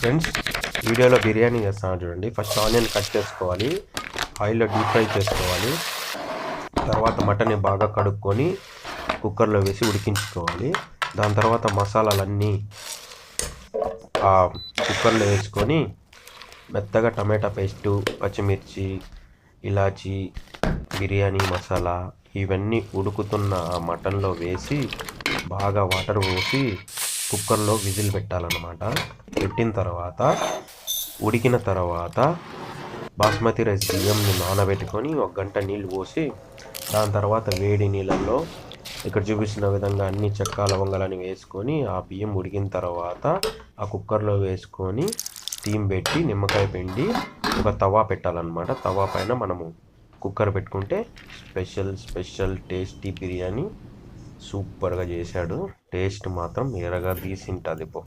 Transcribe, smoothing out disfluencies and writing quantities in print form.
Friends, వీడియోలో బిర్యానీ చేస్తాను చూడండి. ఫస్ట్ ఆనియన్ కట్ చేసుకోవాలి, ఆయిల్లో డీప్ ఫ్రై చేసుకోవాలి. తర్వాత మటన్ని బాగా కడుక్కొని కుక్కర్లో వేసి ఉడికించుకోవాలి. దాని తర్వాత మసాలాలన్నీ కుక్కర్లో వేసుకొని మెత్తగా టమాటా పేస్టు, పచ్చిమిర్చి, ఇలాచి, బిర్యానీ మసాలా ఇవన్నీ ఉడుకుతున్న మటన్లో వేసి బాగా వాటర్ పోసి కుక్కర్లో విజిల్ పెట్టాలన్నమాట. పెట్టిన తర్వాత ఉడికిన తర్వాత బాస్మతి రైస్ బియ్యంని నానబెట్టుకొని 1 గంట నీళ్ళు పోసి దాని తర్వాత వేడి నీళ్ళల్లో ఇక్కడ చూపిస్తున్న విధంగా అన్ని చెక్క లవంగాలని వేసుకొని ఆ బియ్యం ఉడికిన తర్వాత ఆ కుక్కర్లో వేసుకొని స్టీమ్ పెట్టి నిమ్మకాయ పిండి ఒక తవా పెట్టాలన్నమాట. తవా పైన మనము కుక్కర్ పెట్టుకుంటే స్పెషల్ టేస్టీ బిర్యానీ సూపర్గా చేశాడు. టేస్ట్ మాత్రం ఎరగా తీసింటది పో.